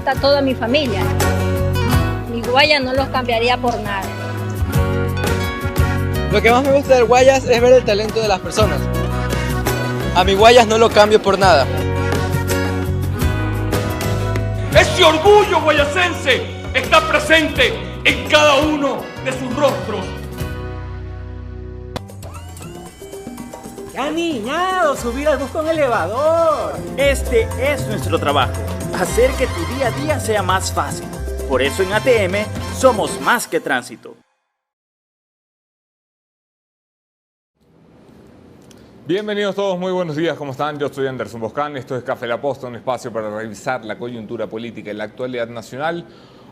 falta toda mi familia. Mi Guayas no los cambiaría por nada. Lo que más me gusta del Guayas es ver el talento de las personas. A mi Guayas no lo cambio por nada. Ese orgullo guayasense está presente en cada uno de sus rostros. ¡Ya niñado! ¡Subir al bus con elevador! Este es nuestro trabajo, hacer que tu día a día sea más fácil. Por eso en ATM somos más que tránsito. Bienvenidos todos, muy buenos días, ¿cómo están? Yo soy Anderson Boscan, esto es Café La Posta, un espacio para revisar la coyuntura política y la actualidad nacional.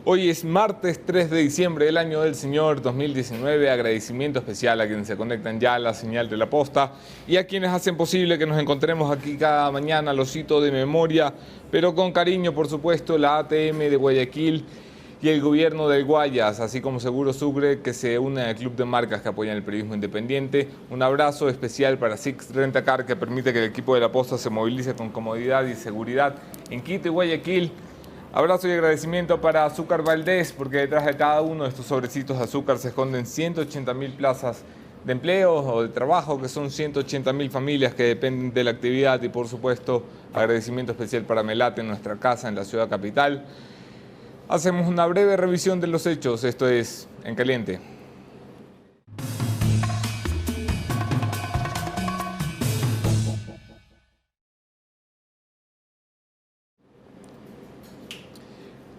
Hoy es martes 3 de diciembre del año del Señor 2019. Agradecimiento especial a quienes se conectan ya a la señal de La Posta y a quienes hacen posible que nos encontremos aquí cada mañana, lo cito de memoria, pero con cariño, por supuesto, la ATM de Guayaquil y el gobierno del Guayas, así como Seguro Sucre, que se une al club de marcas que apoyan el periodismo independiente. Un abrazo especial para Six Rentacar, que permite que el equipo de La Posta se movilice con comodidad y seguridad en Quito y Guayaquil. Abrazo y agradecimiento para Azúcar Valdés, porque detrás de cada uno de estos sobrecitos de azúcar se esconden 180.000 plazas de empleo o de trabajo, que son 180.000 familias que dependen de la actividad. Y por supuesto, agradecimiento especial para Melate, en nuestra casa en la ciudad capital. Hacemos una breve revisión de los hechos, esto es En Caliente.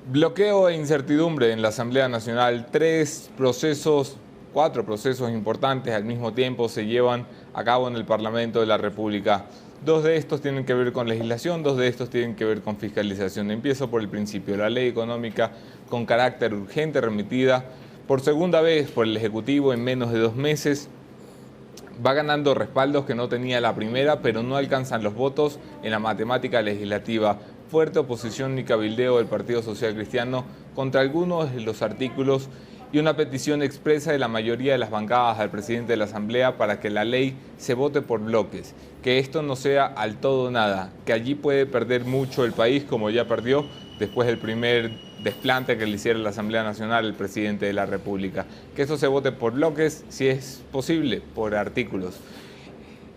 Bloqueo e incertidumbre en la Asamblea Nacional. Cuatro procesos importantes al mismo tiempo se llevan a cabo en el Parlamento de la República. Dos de estos tienen que ver con legislación, dos de estos tienen que ver con fiscalización. Empiezo por el principio. La ley económica con carácter urgente, remitida por segunda vez por el Ejecutivo en menos de 2 meses, va ganando respaldos que no tenía la primera, pero no alcanzan los votos en la matemática legislativa. Fuerte oposición y cabildeo del Partido Social Cristiano contra algunos de los artículos y una petición expresa de la mayoría de las bancadas al presidente de la Asamblea para que la ley se vote por bloques, que esto no sea al todo o nada, que allí puede perder mucho el país, como ya perdió después del primer desplante que le hiciera la Asamblea Nacional el presidente de la República. Que eso se vote por bloques, si es posible, por artículos.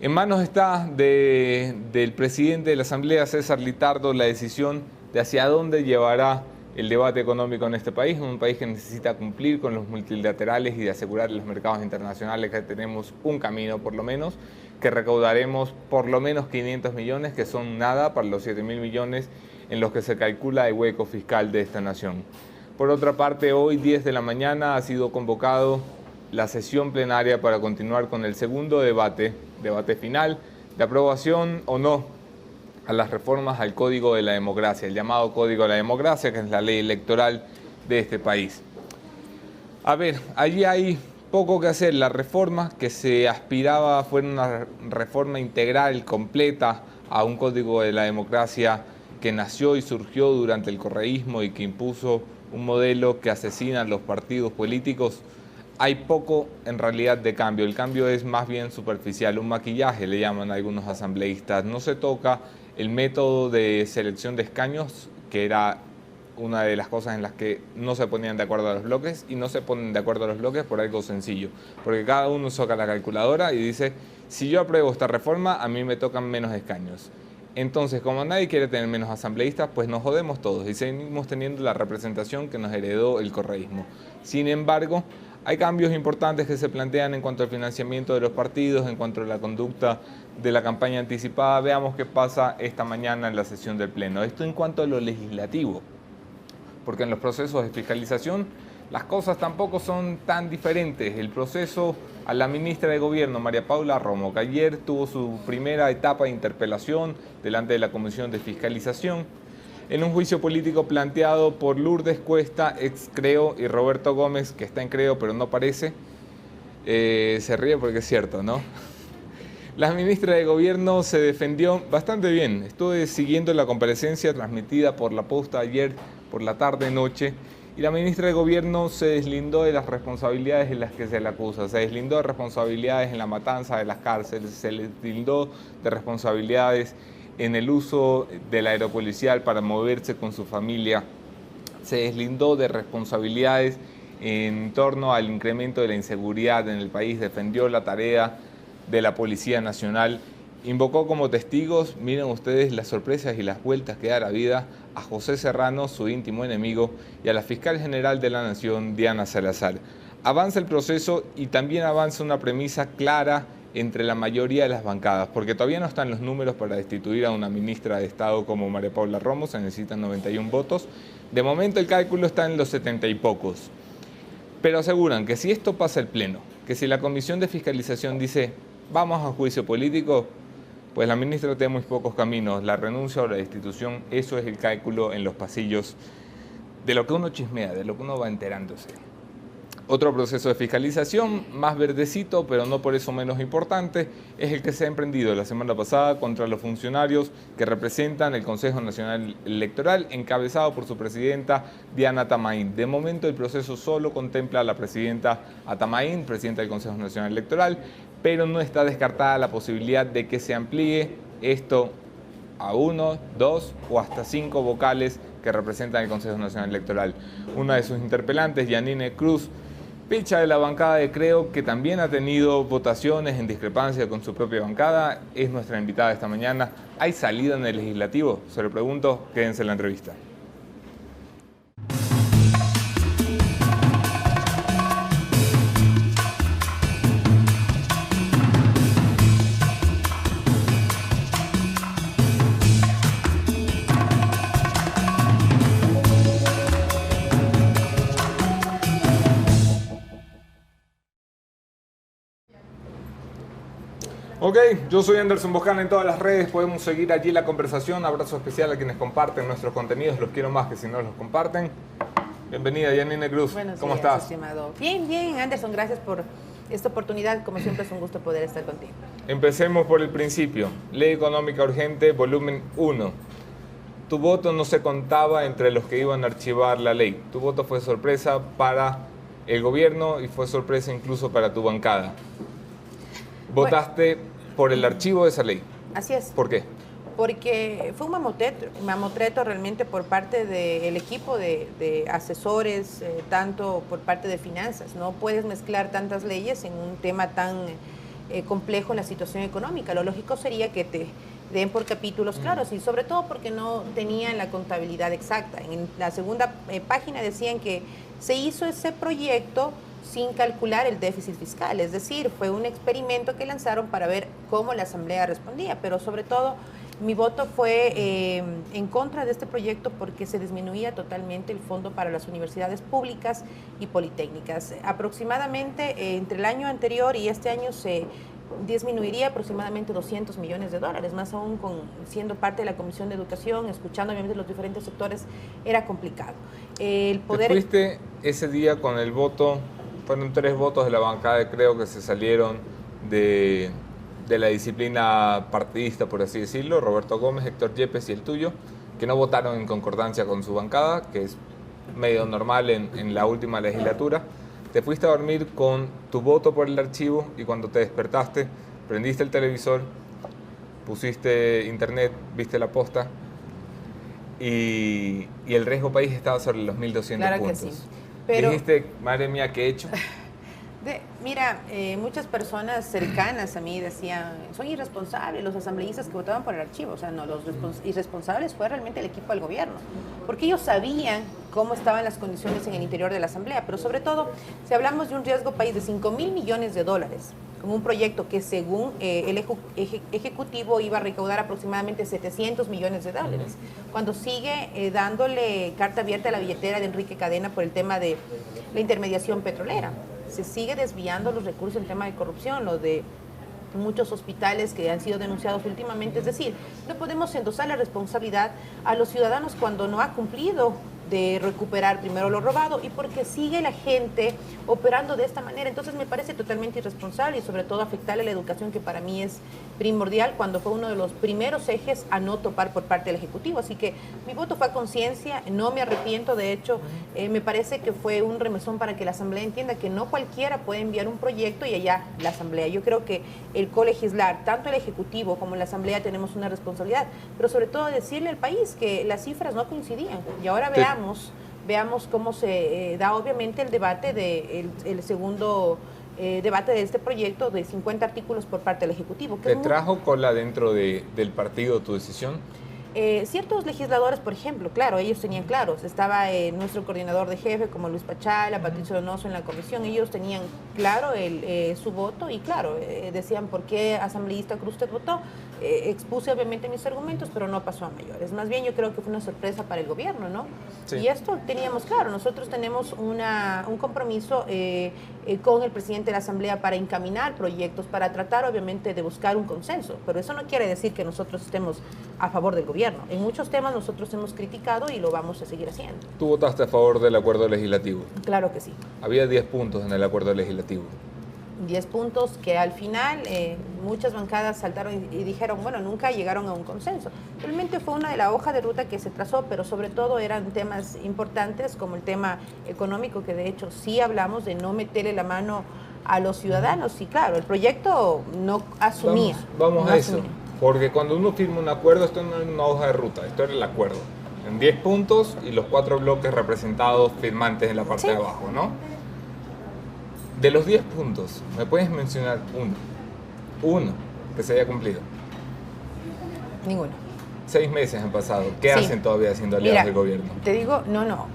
En manos está del presidente de la Asamblea, César Litardo, la decisión de hacia dónde llevará el debate económico en este país, un país que necesita cumplir con los multilaterales y de asegurar en los mercados internacionales que tenemos un camino por lo menos, que recaudaremos por lo menos 500 millones, que son nada para los 7.000 millones en los que se calcula el hueco fiscal de esta nación. Por otra parte, hoy 10 de la mañana ha sido convocado la sesión plenaria para continuar con el segundo debate final de aprobación o no a las reformas al Código de la Democracia, el llamado Código de la Democracia, que es la ley electoral de este país. A ver, allí hay poco que hacer. La reforma que se aspiraba fuera una reforma integral, completa, a un Código de la Democracia que nació y surgió durante el correísmo y que impuso un modelo que asesina a los partidos políticos. Hay poco en realidad de cambio. El cambio es más bien superficial, un maquillaje le llaman algunos asambleístas. No se toca el método de selección de escaños, que era una de las cosas en las que no se ponían de acuerdo a los bloques, y no se ponen de acuerdo a los bloques por algo sencillo, porque cada uno saca la calculadora y dice, si yo apruebo esta reforma, a mí me tocan menos escaños. Entonces, como nadie quiere tener menos asambleístas, pues nos jodemos todos y seguimos teniendo la representación que nos heredó el correísmo. Sin embargo, hay cambios importantes que se plantean en cuanto al financiamiento de los partidos, en cuanto a la conducta de la campaña anticipada. Veamos qué pasa esta mañana en la sesión del Pleno. Esto en cuanto a lo legislativo, porque en los procesos de fiscalización las cosas tampoco son tan diferentes. El proceso a la ministra de Gobierno, María Paula Romo, que ayer tuvo su primera etapa de interpelación delante de la Comisión de Fiscalización, en un juicio político planteado por Lourdes Cuesta, ex Creo, y Roberto Gómez, que está en Creo pero no parece. Se ríe porque es cierto, ¿no? La ministra de Gobierno se defendió bastante bien. Estuve siguiendo la comparecencia transmitida por La Posta ayer por la tarde-noche, y la ministra de Gobierno se deslindó de las responsabilidades en las que se le acusa. Se deslindó de responsabilidades en la matanza de las cárceles, se deslindó de responsabilidades en el uso del aeropolicial para moverse con su familia se deslindó de responsabilidades en torno al incremento de la inseguridad en el país, defendió la tarea de la Policía Nacional, invocó como testigos, miren ustedes las sorpresas y las vueltas que da la vida, a José Serrano, su íntimo enemigo, y a la fiscal general de la Nación, Diana Salazar. Avanza el proceso y también avanza una premisa clara entre la mayoría de las bancadas, porque todavía no están los números para destituir a una ministra de Estado como María Paula Romo, se necesitan 91 votos. De momento el cálculo está en los 70 y pocos. Pero aseguran que si esto pasa el Pleno, que si la Comisión de Fiscalización dice vamos a juicio político, pues la ministra tiene muy pocos caminos, la renuncia o la destitución, eso es el cálculo en los pasillos de lo que uno chismea, de lo que uno va enterándose. Otro proceso de fiscalización, más verdecito, pero no por eso menos importante, es el que se ha emprendido la semana pasada contra los funcionarios que representan el Consejo Nacional Electoral, encabezado por su presidenta Diana Tamain. De momento el proceso solo contempla a la presidenta Tamain, presidenta del Consejo Nacional Electoral, pero no está descartada la posibilidad de que se amplíe esto a 1, 2 o hasta 5 vocales que representan el Consejo Nacional Electoral. Una de sus interpelantes, Yanine Cruz, picha de la bancada de Creo, que también ha tenido votaciones en discrepancia con su propia bancada, es nuestra invitada esta mañana. ¿Hay salida en el legislativo? Se lo pregunto, quédense en la entrevista. Ok, yo soy Anderson Bojana en todas las redes, podemos seguir allí la conversación. Abrazo especial a quienes comparten nuestros contenidos, los quiero más que si no los comparten. Bienvenida, Yanine Cruz. ¿Cómo estás? Estimado. Bien, bien, Anderson, gracias por esta oportunidad. Como siempre es un gusto poder estar contigo. Empecemos por el principio. Ley Económica Urgente, volumen 1. Tu voto no se contaba entre los que iban a archivar la ley. Tu voto fue sorpresa para el gobierno y fue sorpresa incluso para tu bancada. Votaste por el archivo de esa ley. Así es. ¿Por qué? Porque fue un mamotreto realmente por parte del equipo de asesores, tanto por parte de finanzas. No puedes mezclar tantas leyes en un tema tan complejo en la situación económica. Lo lógico sería que te den por capítulos claros y sobre todo porque no tenían la contabilidad exacta. En la segunda página decían que se hizo ese proyecto sin calcular el déficit fiscal, es decir, fue un experimento que lanzaron para ver cómo la Asamblea respondía, pero sobre todo mi voto fue en contra de este proyecto porque se disminuía totalmente el fondo para las universidades públicas y politécnicas. Aproximadamente entre el año anterior y este año se disminuiría aproximadamente $200 millones, más aún siendo parte de la Comisión de Educación, escuchando obviamente los diferentes sectores, era complicado. El poder... ¿Te fuiste ese día con el voto? Fueron 3 votos de la bancada de Creo que se salieron de la disciplina partidista, por así decirlo, Roberto Gómez, Héctor Yepes y el tuyo, que no votaron en concordancia con su bancada, que es medio normal en la última legislatura. Te fuiste a dormir con tu voto por el archivo y cuando te despertaste, prendiste el televisor, pusiste internet, viste la posta y el riesgo país estaba sobre los 1.200 claro puntos. Que sí. Pero, dijiste, madre mía, ¿qué he hecho? Mira, muchas personas cercanas a mí decían, son irresponsables los asambleístas que votaban por el archivo. O sea, no, los irresponsables fue realmente el equipo del gobierno, porque ellos sabían cómo estaban las condiciones en el interior de la Asamblea, pero sobre todo, si hablamos de un riesgo país de $5.000 millones, con un proyecto que según el Ejecutivo iba a recaudar aproximadamente $700 millones, cuando sigue dándole carta abierta a la billetera de Enrique Cadena por el tema de la intermediación petrolera. Se sigue desviando los recursos en tema de corrupción, lo de muchos hospitales que han sido denunciados últimamente. Es decir, no podemos endosar la responsabilidad a los ciudadanos cuando no ha cumplido de recuperar primero lo robado y porque sigue la gente operando de esta manera. Entonces me parece totalmente irresponsable y sobre todo afectarle a la educación, que para mí es primordial, cuando fue uno de los primeros ejes a no topar por parte del Ejecutivo. Así que mi voto fue a conciencia, no me arrepiento. De hecho, me parece que fue un remesón para que la Asamblea entienda que no cualquiera puede enviar un proyecto y allá la Asamblea. Yo creo que el colegislar, tanto el Ejecutivo como la Asamblea, tenemos una responsabilidad, pero sobre todo decirle al país que las cifras no coincidían y ahora veamos veamos cómo se da obviamente el debate el segundo debate de este proyecto de 50 artículos por parte del Ejecutivo. ¿Te trajo cola dentro del partido tu decisión? Ciertos legisladores, por ejemplo, claro, ellos tenían claros, estaba nuestro coordinador de jefe como Luis Pachala, Patricio Donoso en la comisión, ellos tenían claro su voto y claro, decían por qué asambleísta Cruz usted votó, expuse obviamente mis argumentos, pero no pasó a mayores, más bien yo creo que fue una sorpresa para el gobierno, ¿no? Sí. Y esto teníamos claro, nosotros tenemos un compromiso con el presidente de la Asamblea para encaminar proyectos, para tratar obviamente de buscar un consenso, pero eso no quiere decir que nosotros estemos a favor del gobierno. En muchos temas nosotros hemos criticado y lo vamos a seguir haciendo. ¿Tú votaste a favor del acuerdo legislativo? Claro que sí. Había 10 puntos en el acuerdo legislativo. 10 puntos que al final muchas bancadas saltaron y dijeron, bueno, nunca llegaron a un consenso. Realmente fue una de la hoja de ruta que se trazó, pero sobre todo eran temas importantes como el tema económico, que de hecho sí hablamos de no meterle la mano a los ciudadanos. Y claro, el proyecto no asumía. Vamos a eso. Porque cuando uno firma un acuerdo, esto no es una hoja de ruta, esto era el acuerdo. En 10 puntos y los 4 bloques representados firmantes en la parte de abajo, ¿no? De los 10 puntos, ¿me puedes mencionar uno que se haya cumplido? Ninguno. 6 meses han pasado. ¿Qué hacen todavía siendo aliados del gobierno? Te digo,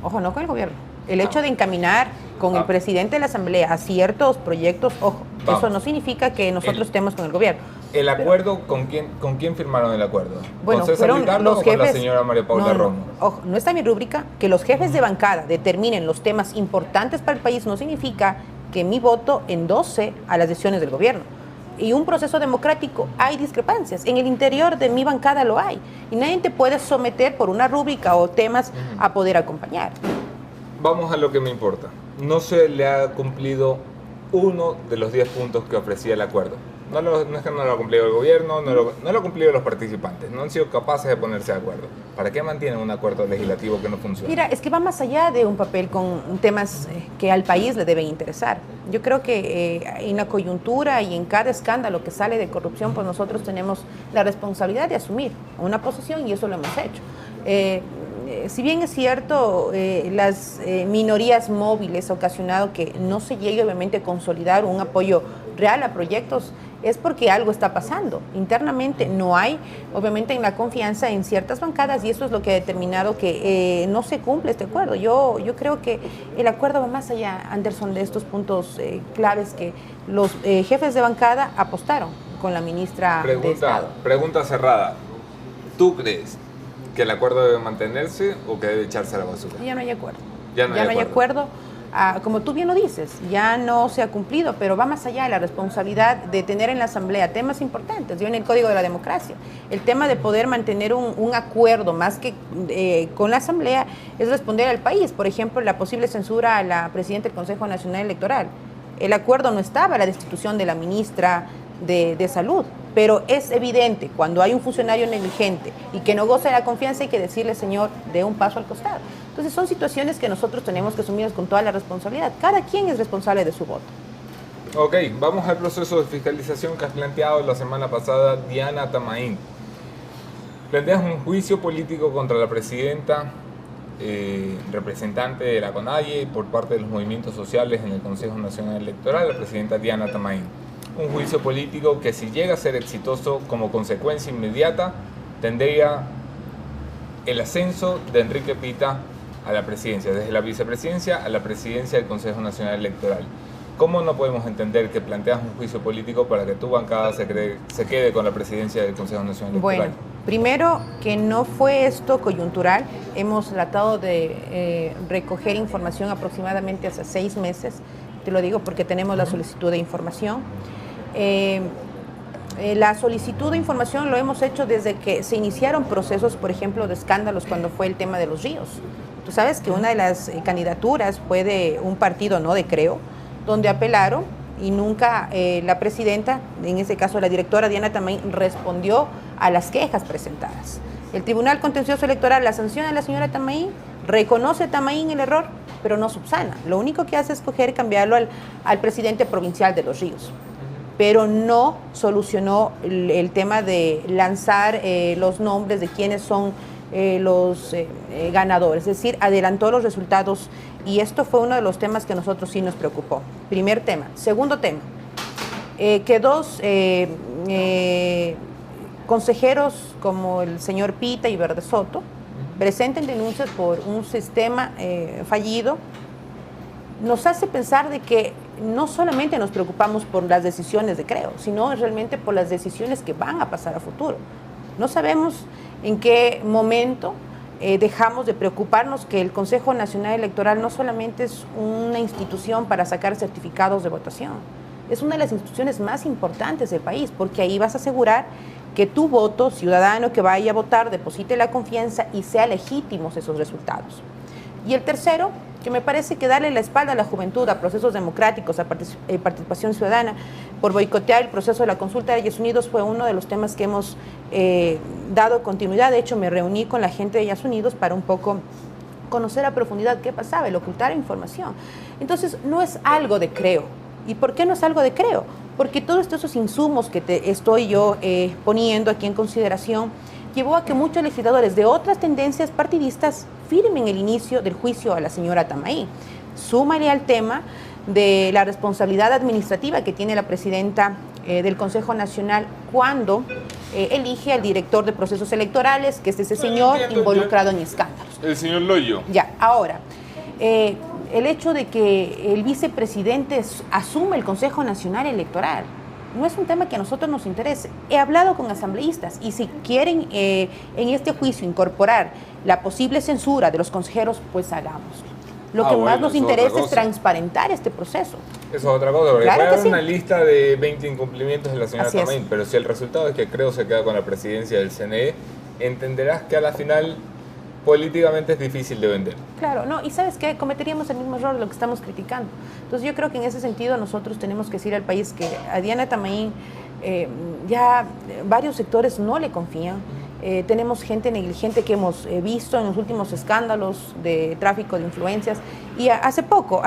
ojo, no con el gobierno. El hecho de encaminar con el presidente de la Asamblea a ciertos proyectos, ojo, eso no significa que nosotros estemos con el gobierno. ¿El acuerdo con quién firmaron el acuerdo? Bueno, ¿Con César Ricardo o con la señora María Paula Romo? Ojo, no está en mi rúbrica. Que los jefes de bancada determinen los temas importantes para el país no significa que mi voto endose a las decisiones del gobierno. Y un proceso democrático hay discrepancias. En el interior de mi bancada lo hay. Y nadie te puede someter por una rúbrica o temas a poder acompañar. Vamos a lo que me importa. No se le ha cumplido uno de los 10 puntos que ofrecía el acuerdo. No es que no lo ha cumplido el gobierno, no lo han cumplido los participantes, no han sido capaces de ponerse de acuerdo. ¿Para qué mantienen un acuerdo legislativo que no funciona? Mira, es que va más allá de un papel con temas que al país le deben interesar. Yo creo que en la coyuntura y en cada escándalo que sale de corrupción, pues nosotros tenemos la responsabilidad de asumir una posición y eso lo hemos hecho. Si bien es cierto, las minorías móviles ha ocasionado que no se llegue obviamente a consolidar un apoyo real a proyectos, es porque algo está pasando. Internamente no hay, obviamente, en la confianza en ciertas bancadas y eso es lo que ha determinado que no se cumple este acuerdo. Yo creo que el acuerdo va más allá, Anderson, de estos puntos claves que los jefes de bancada apostaron con la ministra de Estado. Pregunta cerrada. ¿Tú crees que el acuerdo debe mantenerse o que debe echarse a la basura? Ya no hay acuerdo. Ya no hay acuerdo. Como tú bien lo dices, ya no se ha cumplido, pero va más allá de la responsabilidad de tener en la Asamblea temas importantes. Yo en el Código de la Democracia, el tema de poder mantener un acuerdo más que con la Asamblea es responder al país. Por ejemplo, la posible censura a la presidenta del Consejo Nacional Electoral. El acuerdo no estaba, la destitución de la ministra de Salud, pero es evidente, cuando hay un funcionario negligente y que no goza de la confianza, hay que decirle, señor, dé un paso al costado. Entonces son situaciones que nosotros tenemos que asumir con toda la responsabilidad. Cada quien es responsable de su voto. Ok, vamos al proceso de fiscalización que has planteado la semana pasada, Diana Tamaín. Planteas un juicio político contra la presidenta, representante de la CONAIE, por parte de los movimientos sociales en el Consejo Nacional Electoral, la presidenta Diana Tamaín. Un juicio político que, si llega a ser exitoso, como consecuencia inmediata tendría el ascenso de Enrique Pita a la presidencia, desde la vicepresidencia a la presidencia del Consejo Nacional Electoral. ¿Cómo no podemos entender que planteas un juicio político para que tu bancada se quede con la presidencia del Consejo Nacional Electoral? Bueno, primero, que no fue esto coyuntural. Hemos tratado de recoger información aproximadamente hace 6 meses. Te lo digo porque tenemos la solicitud de información. La solicitud de información lo hemos hecho desde que se iniciaron procesos, por ejemplo, de escándalos cuando fue el tema de los ríos. Tú sabes que una de las candidaturas fue de un partido no de Creo, donde apelaron y nunca la presidenta, en este caso la directora Diana Tamaín, respondió a las quejas presentadas. El Tribunal Contencioso Electoral la sanciona a la señora Tamaín, reconoce Tamaín el error, pero no subsana. Lo único que hace es cambiarlo al presidente provincial de Los Ríos. Pero no solucionó el tema de lanzar los nombres de quienes son los ganadores, es decir, adelantó los resultados y esto fue uno de los temas que a nosotros sí nos preocupó. Primer tema. Segundo tema, que dos consejeros como el señor Pita y Verde Soto presenten denuncias por un sistema fallido, nos hace pensar de que no solamente nos preocupamos por las decisiones de Creo, sino realmente por las decisiones que van a pasar a futuro. No sabemos en qué momento dejamos de preocuparnos que el Consejo Nacional Electoral no solamente es una institución para sacar certificados de votación, es una de las instituciones más importantes del país, porque ahí vas a asegurar que tu voto, ciudadano que vaya a votar, deposite la confianza y sea legítimos esos resultados. Y el tercero, que me parece que darle la espalda a la juventud, a procesos democráticos, a participación ciudadana, por boicotear el proceso de la consulta de Yes Unidos fue uno de los temas que hemos dado continuidad. De hecho, me reuní con la gente de Yes Unidos para un poco conocer a profundidad qué pasaba, el ocultar información. Entonces, no es algo de Creo. ¿Y por qué no es algo de Creo? Porque todos esos insumos que te estoy yo poniendo aquí en consideración llevó a que muchos legisladores de otras tendencias partidistas firmen el inicio del juicio a la señora Tamaí. Súmale al tema de la responsabilidad administrativa que tiene la presidenta del Consejo Nacional cuando elige al director de procesos electorales, que es ese señor involucrado en escándalos. El señor Loyo. Ya, ahora, el hecho de que el vicepresidente asuma el Consejo Nacional Electoral no es un tema que a nosotros nos interese. He hablado con asambleístas y si quieren en este juicio incorporar la posible censura de los consejeros, pues hagámoslo. Lo que más nos interesa es transparentar este proceso. Eso es otra cosa, porque Claro puede que haber sí. una lista de 20 incumplimientos de la señora Así es. Tamaín, pero si el resultado es que Creo se queda con la presidencia del CNE, entenderás que a la final políticamente es difícil de vender. Claro, no, y ¿sabes qué? Cometeríamos el mismo error de lo que estamos criticando. Entonces yo creo que en ese sentido nosotros tenemos que decir al país que a Diana Tamaín ya varios sectores no le confían. Tenemos gente negligente que hemos visto en los últimos escándalos de tráfico de influencias y hace poco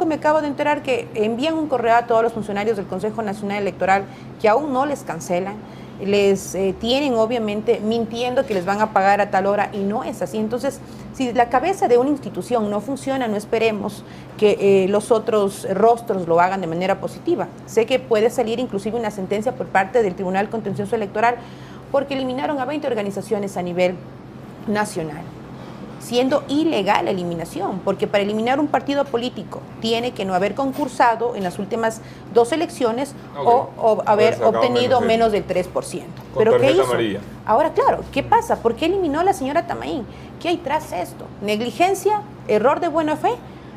me acabo de enterar que envían un correo a todos los funcionarios del Consejo Nacional Electoral que aún no les cancelan, les tienen obviamente mintiendo que les van a pagar a tal hora y no es así. Entonces, si la cabeza de una institución no funciona, no esperemos que los otros rostros lo hagan de manera positiva. Sé que puede salir inclusive una sentencia por parte del Tribunal Contencioso Electoral porque eliminaron a 20 organizaciones a nivel nacional, siendo ilegal la eliminación, porque para eliminar un partido político tiene que no haber concursado en las últimas 2 elecciones o haber obtenido menos del 3%. ¿Pero qué hizo? Amarilla. Ahora, claro, ¿qué pasa? ¿Por qué eliminó a la señora Tamaín? ¿Qué hay tras esto? ¿Negligencia? ¿Error de buena fe?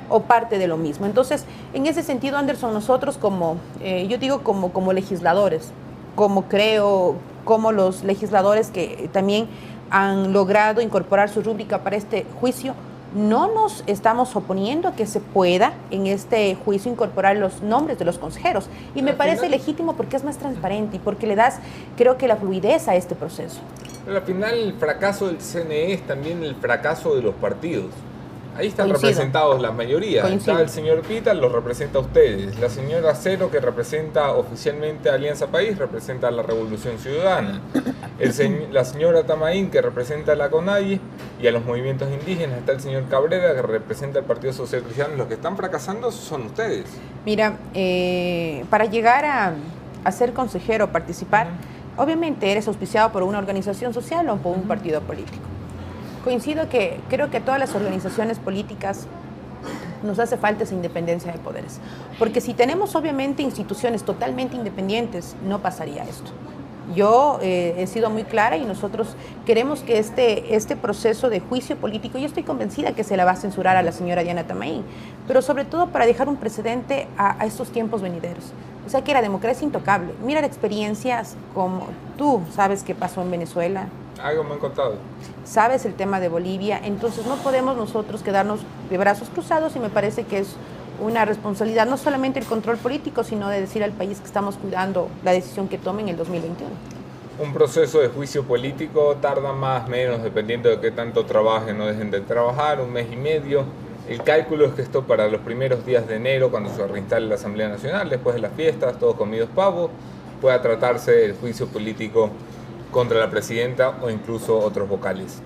¿O parte de lo mismo? Entonces, en ese sentido, Anderson, nosotros como, yo digo como legisladores, como Creo, como los legisladores que también han logrado incorporar su rúbrica para este juicio, no nos estamos oponiendo a que se pueda en este juicio incorporar los nombres de los consejeros. Y me parece legítimo porque es más transparente y porque le das, creo que la fluidez a este proceso. Pero al final el fracaso del CNE es también el fracaso de los partidos. Ahí están Coincido. representados la mayoría. Coincido. Está el señor Pita, lo representa a ustedes. La señora Cero, que representa oficialmente a Alianza País, representa a la Revolución Ciudadana. La señora Tamaín, que representa a la CONAIE y a los movimientos indígenas. Está el señor Cabrera, que representa al Partido Social Cristiano. Los que están fracasando son ustedes. Mira, para llegar a ser consejero, participar, obviamente eres auspiciado por una organización social o por un partido político. Coincido que creo que a todas las organizaciones políticas nos hace falta esa independencia de poderes. Porque si tenemos obviamente instituciones totalmente independientes, no pasaría esto. Yo he sido muy clara y nosotros queremos que este proceso de juicio político, yo estoy convencida que se la va a censurar a la señora Diana Tamaín, pero sobre todo para dejar un precedente a estos tiempos venideros. O sea que la democracia es intocable. Mira las experiencias como tú sabes qué pasó en Venezuela. Algo me han contado. Sabes el tema de Bolivia, entonces no podemos nosotros quedarnos de brazos cruzados y me parece que es una responsabilidad, no solamente el control político, sino de decir al país que estamos cuidando la decisión que tome en el 2021. Un proceso de juicio político tarda más o menos, dependiendo de qué tanto trabajen o dejen de trabajar, 1 mes y medio. El cálculo es que esto para los primeros días de enero, cuando se reinstale la Asamblea Nacional, después de las fiestas, todos comidos pavos, pueda tratarse el juicio político contra la presidenta o incluso otros vocales.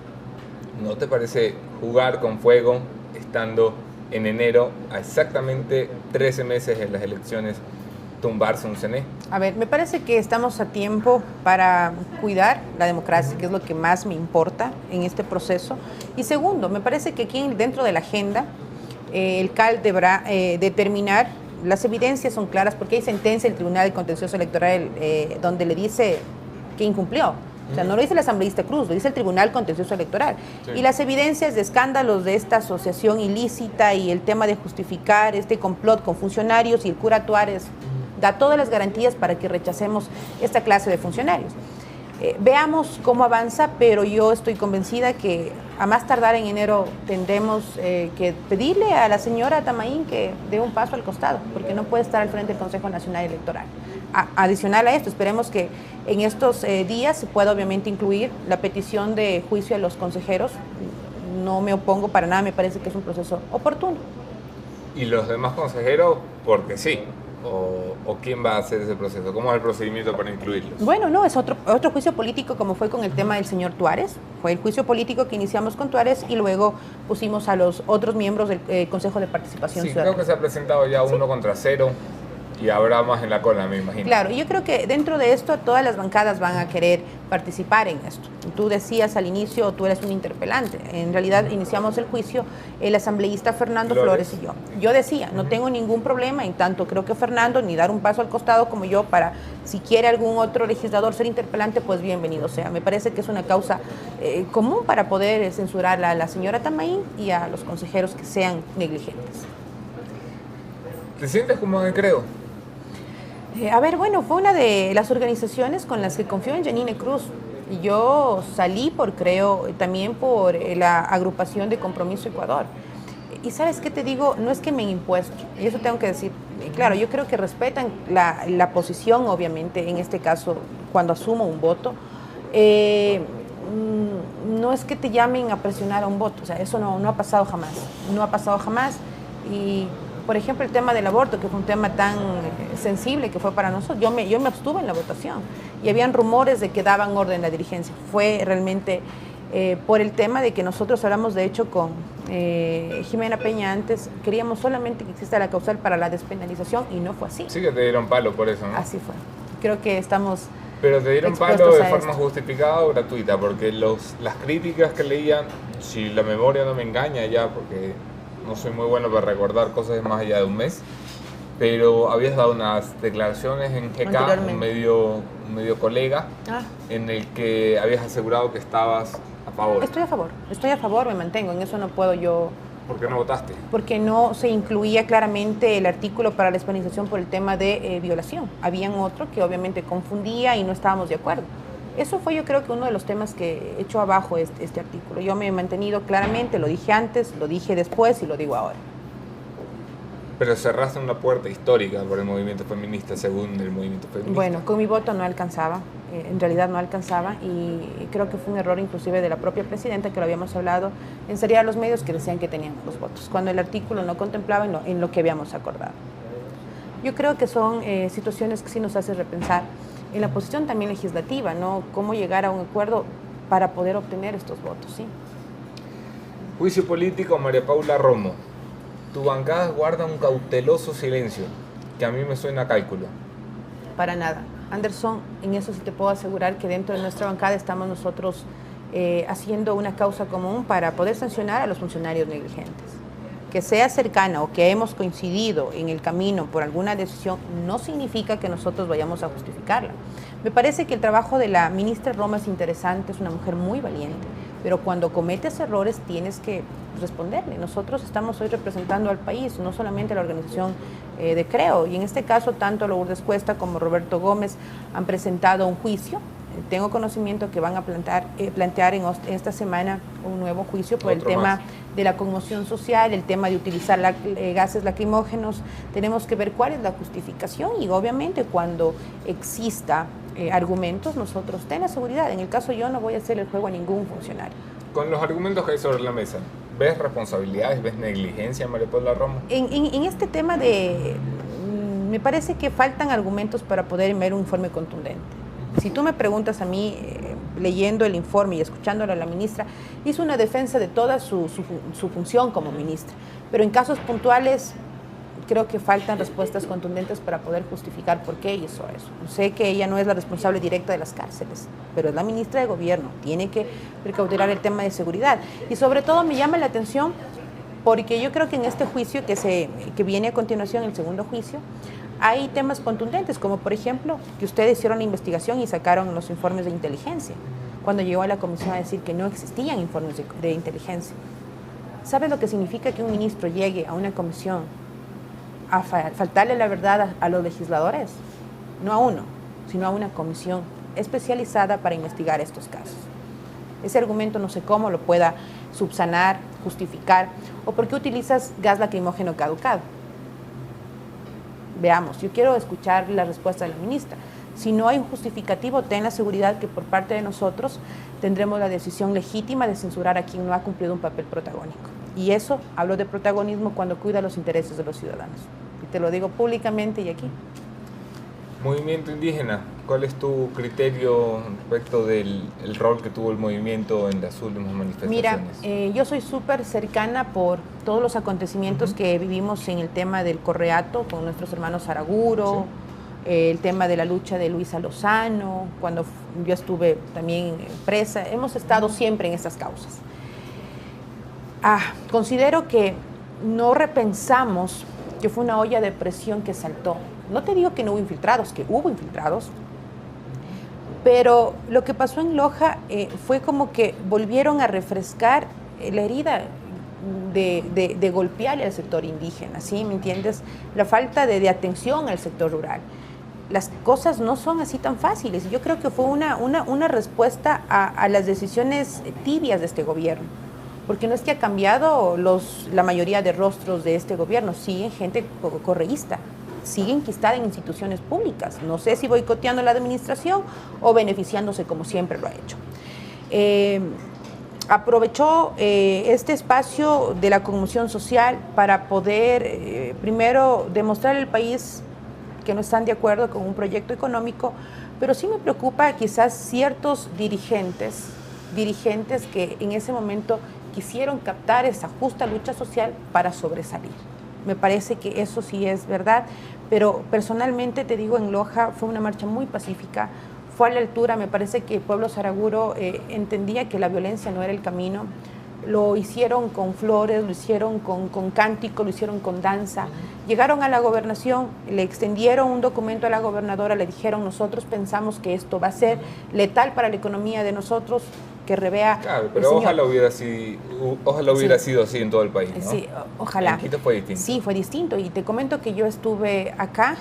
¿No te parece jugar con fuego estando en enero, a exactamente 13 meses de las elecciones, tumbarse un CNE? A ver, me parece que estamos a tiempo para cuidar la democracia, que es lo que más me importa en este proceso. Y segundo, me parece que aquí dentro de la agenda el CAL deberá determinar, las evidencias son claras porque hay sentencia del Tribunal de Contencioso Electoral donde le dice que incumplió. O sea, no lo dice el asambleísta Cruz, lo dice el Tribunal Contencioso Electoral. Sí. Y las evidencias de escándalos de esta asociación ilícita y el tema de justificar este complot con funcionarios y el cura Tuárez da todas las garantías para que rechacemos esta clase de funcionarios. Veamos cómo avanza, pero yo estoy convencida que a más tardar en enero tendremos que pedirle a la señora Tamaín que dé un paso al costado, porque no puede estar al frente del Consejo Nacional Electoral. Adicional a esto, esperemos que en estos días se pueda obviamente incluir la petición de juicio a los consejeros. No me opongo para nada, me parece que es un proceso oportuno. ¿Y los demás consejeros, porque sí? ¿O quién va a hacer ese proceso? ¿Cómo es el procedimiento para incluirlos? Bueno, no, es otro juicio político como fue con el tema del señor Tuárez. Fue el juicio político que iniciamos con Tuárez y luego pusimos a los otros miembros del Consejo de Participación Ciudadana. Creo que se ha presentado ya 1-0 y habrá más en la cola, me imagino. Claro, yo creo que dentro de esto todas las bancadas van a querer participar en esto. Tú decías al inicio, tú eres un interpelante. En realidad iniciamos el juicio el asambleísta Fernando Flores y yo. Yo decía, no tengo ningún problema, en tanto creo que Fernando ni dar un paso al costado como yo para, si quiere algún otro legislador ser interpelante, pues bienvenido sea. Me parece que es una causa común para poder censurar a la señora Tamaín y a los consejeros que sean negligentes. ¿Te sientes como de Creo? A ver, bueno, fue una de las organizaciones con las que confío en Yanine Cruz. Yo salí por Creo, también por la agrupación de Compromiso Ecuador. Y ¿sabes qué te digo? No es que me han impuesto, y eso tengo que decir. Claro, yo creo que respetan la posición, obviamente, en este caso, cuando asumo un voto. No es que te llamen a presionar a un voto, o sea, eso no ha pasado jamás. No ha pasado jamás. Y por ejemplo, el tema del aborto, que fue un tema tan sensible que fue para nosotros, yo me abstuve en la votación y habían rumores de que daban orden a la dirigencia. Fue realmente por el tema de que nosotros hablamos, de hecho, con Jimena Peña antes, queríamos solamente que exista la causal para la despenalización y no fue así. Sí que te dieron palo por eso, ¿no? Así fue. Creo que estamos... Pero te dieron palo de forma justificada o gratuita, porque las críticas que leían, si la memoria no me engaña ya, porque no soy muy bueno para recordar cosas de más allá de un mes, pero habías dado unas declaraciones en GK, un medio colega, en el que habías asegurado que estabas a favor. Estoy a favor, me mantengo, en eso no puedo yo... ¿Por qué no votaste? Porque no se incluía claramente el artículo para la despenalización por el tema de violación. Habían otro que obviamente confundía y no estábamos de acuerdo. Eso fue, yo creo que uno de los temas que echó abajo este artículo. Yo me he mantenido claramente, lo dije antes, lo dije después y lo digo ahora. Pero cerraste una puerta histórica por el movimiento feminista, según el movimiento feminista. Bueno, con mi voto no alcanzaba, en realidad no alcanzaba, y creo que fue un error inclusive de la propia presidenta, que lo habíamos hablado, en seriar los medios que decían que tenían los votos, cuando el artículo no contemplaba en lo que habíamos acordado. Yo creo que son situaciones que sí nos hacen repensar en la posición también legislativa, ¿no? Cómo llegar a un acuerdo para poder obtener estos votos, ¿sí? Juicio político, María Paula Romo. Tu bancada guarda un cauteloso silencio, que a mí me suena a cálculo. Para nada. Anderson, en eso sí te puedo asegurar que dentro de nuestra bancada estamos nosotros haciendo una causa común para poder sancionar a los funcionarios negligentes. Que sea cercana o que hemos coincidido en el camino por alguna decisión no significa que nosotros vayamos a justificarla. Me parece que el trabajo de la ministra Roma es interesante, es una mujer muy valiente, pero cuando cometes errores tienes que responderle. Nosotros estamos hoy representando al país, no solamente a la organización de Creo, y en este caso tanto Lourdes Cuesta como Roberto Gómez han presentado un juicio. Tengo conocimiento que van a plantear en esta semana un nuevo juicio por el tema de la conmoción social, el tema de utilizar gases lacrimógenos. Tenemos que ver cuál es la justificación y obviamente cuando exista argumentos, nosotros ten la seguridad. En el caso yo no voy a hacer el juego a ningún funcionario. Con los argumentos que hay sobre la mesa, ¿ves responsabilidades, ves negligencia, María Paula Romo? En este tema me parece que faltan argumentos para poder enviar un informe contundente. Si tú me preguntas a mí, leyendo el informe y escuchándole a la ministra, hizo una defensa de toda su función como ministra. Pero en casos puntuales creo que faltan respuestas contundentes para poder justificar por qué hizo eso. Sé que ella no es la responsable directa de las cárceles, pero es la ministra de Gobierno, tiene que precautelar el tema de seguridad. Y sobre todo me llama la atención porque yo creo que en este juicio que viene a continuación, el segundo juicio, hay temas contundentes, como por ejemplo que ustedes hicieron la investigación y sacaron los informes de inteligencia, cuando llegó a la comisión a decir que no existían informes de inteligencia. ¿Sabes lo que significa que un ministro llegue a una comisión a faltarle la verdad a los legisladores? No a uno, sino a una comisión especializada para investigar estos casos. Ese argumento no sé cómo lo pueda subsanar, justificar, o por qué utilizas gas lacrimógeno caducado. Veamos, yo quiero escuchar la respuesta de la ministra. Si no hay un justificativo, ten la seguridad que por parte de nosotros tendremos la decisión legítima de censurar a quien no ha cumplido un papel protagónico. Y eso, hablo de protagonismo cuando cuida los intereses de los ciudadanos. Y te lo digo públicamente y aquí. Movimiento indígena, ¿cuál es tu criterio respecto del rol que tuvo el movimiento en las últimas manifestaciones? Mira, yo soy súper cercana por todos los acontecimientos que vivimos en el tema del Correato con nuestros hermanos Araguro, el tema de la lucha de Luisa Lozano, cuando yo estuve también presa. Hemos estado siempre en estas causas. Considero que no repensamos que fue una olla de presión que saltó. No te digo que no hubo infiltrados, que hubo infiltrados, pero lo que pasó en Loja fue como que volvieron a refrescar la herida de golpearle al sector indígena, ¿sí? ¿Me entiendes? La falta de atención al sector rural. Las cosas no son así tan fáciles. Yo creo que fue una respuesta a las decisiones tibias de este gobierno. Porque no es que ha cambiado la mayoría de rostros de este gobierno, siguen gente correísta, siguen enquistada en instituciones públicas. No sé si boicoteando la administración o beneficiándose como siempre lo ha hecho. Aprovechó este espacio de la conmoción social para poder, primero, demostrar al país que no están de acuerdo con un proyecto económico, pero sí me preocupa quizás ciertos dirigentes que en ese momento quisieron captar esa justa lucha social para sobresalir. Me parece que eso sí es verdad, pero personalmente te digo, en Loja fue una marcha muy pacífica, fue a la altura. Me parece que el pueblo saraguro entendía que la violencia no era el camino. Lo hicieron con flores, lo hicieron con cántico, lo hicieron con danza. Llegaron a la gobernación, le extendieron un documento a la gobernadora, le dijeron: nosotros pensamos que esto va a ser letal para la economía de nosotros, que revea. Claro, pero ojalá hubiera sido así en todo el país, ¿no? Sí, ojalá. En Quito fue distinto. Sí, fue distinto. Y te comento que yo estuve acá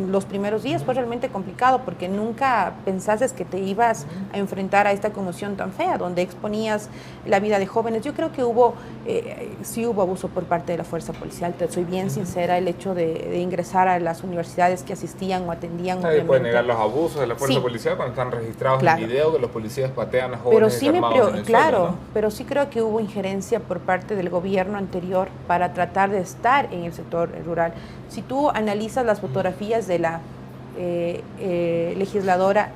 los primeros días. Fue realmente complicado porque nunca pensaste que te ibas a enfrentar a esta conmoción tan fea, donde exponías la vida de jóvenes. Yo creo que sí hubo abuso por parte de la fuerza policial. Te soy bien sincera, el hecho de ingresar a las universidades que asistían o atendían. Nadie puede negar los abusos de la fuerza policial cuando están registrados en video que los policías patean a jóvenes desarmados en el suelo, ¿no? Pero sí creo que hubo injerencia por parte del gobierno anterior para tratar de estar en el sector rural. Si tú analizas las fotografías de la exlegisladora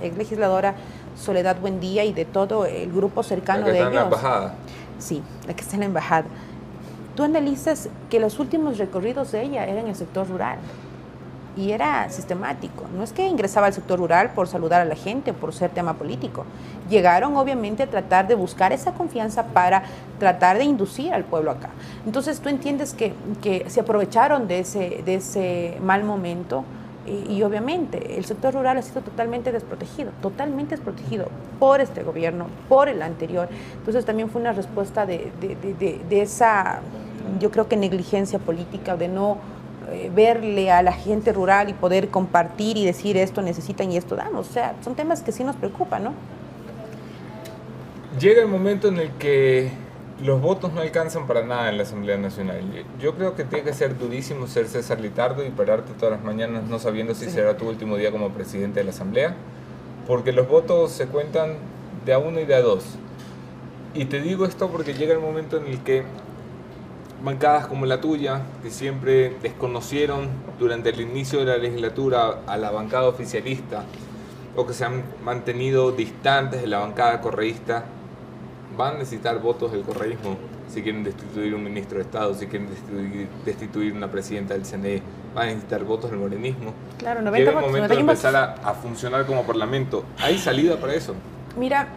Soledad Buendía y de todo el grupo cercano de ellos. La que está en la embajada. Sí, la que está en la embajada. Tú analizas que los últimos recorridos de ella eran en el sector rural. Y era sistemático. No es que ingresaba al sector rural por saludar a la gente, por ser tema político. Llegaron obviamente a tratar de buscar esa confianza para tratar de inducir al pueblo acá. Entonces tú entiendes que se aprovecharon de ese mal momento y obviamente el sector rural ha sido totalmente desprotegido por este gobierno, por el anterior. Entonces también fue una respuesta de esa, yo creo que negligencia política, de no verle a la gente rural y poder compartir y decir esto necesitan y esto damos. O sea, son temas que sí nos preocupan, ¿no? Llega el momento en el que los votos no alcanzan para nada en la Asamblea Nacional. Yo creo que tiene que ser durísimo ser César Litardo y pararte todas las mañanas no sabiendo si será tu último día como presidente de la Asamblea, porque los votos se cuentan de a uno y de a dos. Y te digo esto porque llega el momento en el que bancadas como la tuya, que siempre desconocieron durante el inicio de la legislatura a la bancada oficialista o que se han mantenido distantes de la bancada correísta van a necesitar votos del correísmo si quieren destituir un ministro de Estado, si quieren destituir una presidenta del CNE, van a necesitar votos del morenismo. Claro, 90 Llega el votos, momento de 91 empezar a funcionar como parlamento. ¿Hay salida para eso? Mira,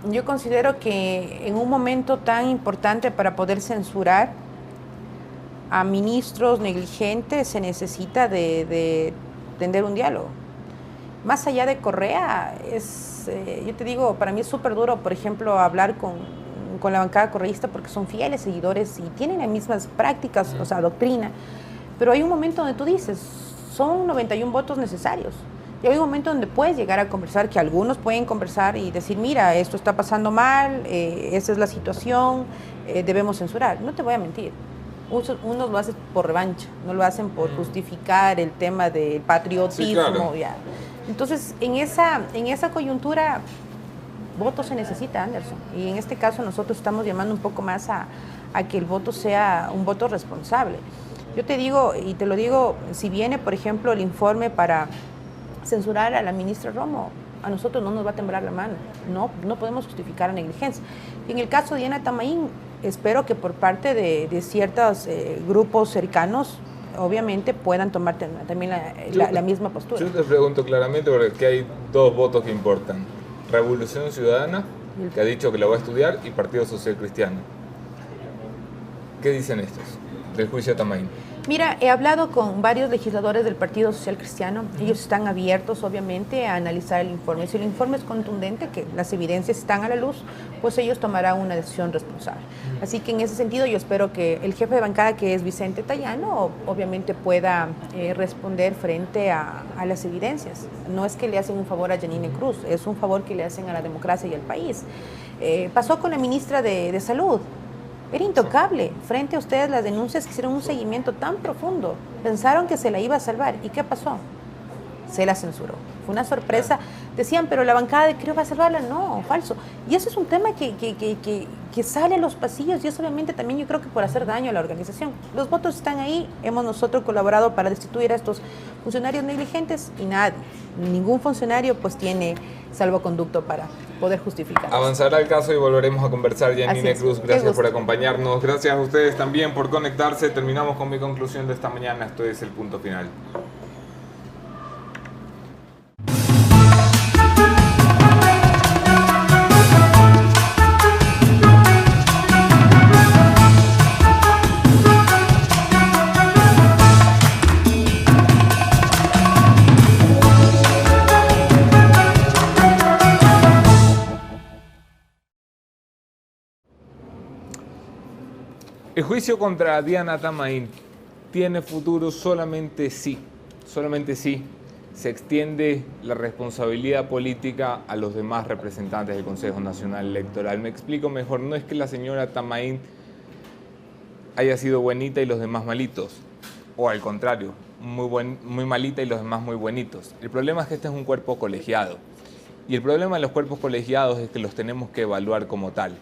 yo considero que en un momento tan importante para poder censurar a ministros negligentes se necesita de tender un diálogo. Más allá de Correa, yo te digo, para mí es súper duro, por ejemplo, hablar con la bancada correísta porque son fieles seguidores y tienen las mismas prácticas, o sea, doctrina, pero hay un momento donde tú dices, son 91 votos necesarios. Y hay un momento donde puedes llegar a conversar, que algunos pueden conversar y decir, mira, esto está pasando mal, esa es la situación, debemos censurar. No te voy a mentir, unos lo hacen por revancha, no lo hacen por justificar el tema del patriotismo. Sí, claro. Ya. Entonces, en esa coyuntura, voto se necesita, Anderson. Y en este caso nosotros estamos llamando un poco más a que el voto sea un voto responsable. Yo te digo, y te lo digo, si viene, por ejemplo, el informe para censurar a la ministra Romo, a nosotros no nos va a temblar la mano. No podemos justificar la negligencia. Y en el caso de Diana Tamaín, espero que por parte de ciertos grupos cercanos, obviamente puedan tomar también la misma postura. Yo te pregunto claramente porque hay dos votos que importan. Revolución Ciudadana, que ha dicho que la va a estudiar, y Partido Social Cristiano. ¿Qué dicen estos del juicio de Tamaín? Mira, he hablado con varios legisladores del Partido Social Cristiano. Ellos están abiertos, obviamente, a analizar el informe. Si el informe es contundente, que las evidencias están a la luz, pues ellos tomarán una decisión responsable. Así que en ese sentido yo espero que el jefe de bancada, que es Vicente Tayano, obviamente pueda responder frente a las evidencias. No es que le hacen un favor a Yanine Cruz, es un favor que le hacen a la democracia y al país. Pasó con la ministra de Salud. Era intocable. Frente a ustedes las denuncias que hicieron un seguimiento tan profundo. Pensaron que se la iba a salvar. ¿Y qué pasó? Se la censuró. Fue una sorpresa. Decían, pero la bancada de Creo va a salvarla. No, falso. Y eso es un tema que sale a los pasillos y eso obviamente también yo creo que por hacer daño a la organización. Los votos están ahí. Hemos nosotros colaborado para destituir a estos funcionarios negligentes y nadie, ningún funcionario pues tiene salvoconducto para poder justificar. Avanzará el caso y volveremos a conversar. Yanine Cruz, gracias por acompañarnos. Gracias a ustedes también por conectarse. Terminamos con mi conclusión de esta mañana. Esto es el punto final. El juicio contra Diana Tamaín tiene futuro solamente si se extiende la responsabilidad política a los demás representantes del Consejo Nacional Electoral. Me explico mejor, no es que la señora Tamaín haya sido buenita y los demás malitos, o al contrario, muy malita y los demás muy buenitos. El problema es que este es un cuerpo colegiado, y el problema de los cuerpos colegiados es que los tenemos que evaluar como tal.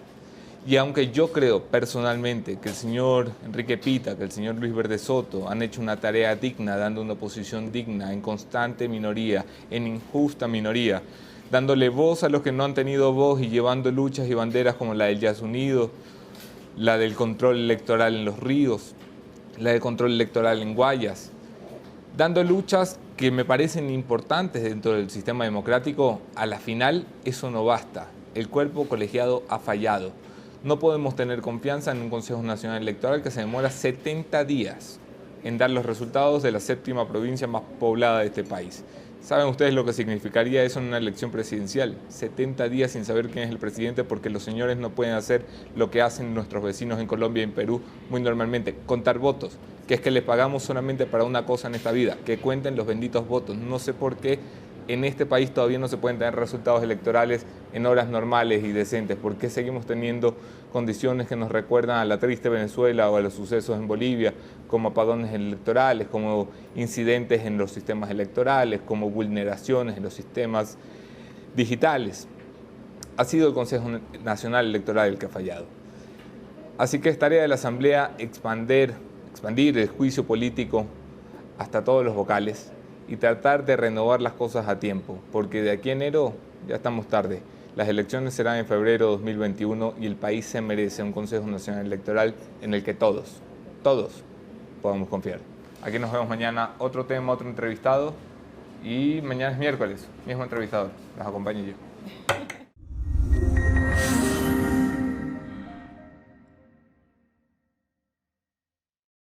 Y aunque yo creo personalmente que el señor Enrique Pita, que el señor Luis Verde Soto han hecho una tarea digna, dando una oposición digna, en constante minoría, en injusta minoría, dándole voz a los que no han tenido voz y llevando luchas y banderas como la del Jazz Unido, la del control electoral en Los Ríos, la del control electoral en Guayas, dando luchas que me parecen importantes dentro del sistema democrático, a la final eso no basta. El cuerpo colegiado ha fallado. No podemos tener confianza en un Consejo Nacional Electoral que se demora 70 días en dar los resultados de la séptima provincia más poblada de este país. ¿Saben ustedes lo que significaría eso en una elección presidencial? 70 días sin saber quién es el presidente porque los señores no pueden hacer lo que hacen nuestros vecinos en Colombia y en Perú muy normalmente, contar votos, que es que les pagamos solamente para una cosa en esta vida, que cuenten los benditos votos. No sé por qué en este país todavía no se pueden tener resultados electorales en horas normales y decentes. ¿Por qué seguimos teniendo condiciones que nos recuerdan a la triste Venezuela o a los sucesos en Bolivia, como apagones electorales, como incidentes en los sistemas electorales, como vulneraciones en los sistemas digitales? Ha sido el Consejo Nacional Electoral el que ha fallado. Así que es tarea de la Asamblea expandir el juicio político hasta todos los vocales y tratar de renovar las cosas a tiempo, porque de aquí a enero ya estamos tarde. Las elecciones serán en febrero de 2021 y el país se merece un Consejo Nacional Electoral en el que todos podamos confiar. Aquí nos vemos mañana, otro tema, otro entrevistado, y mañana es miércoles, mismo entrevistador, los acompaño yo.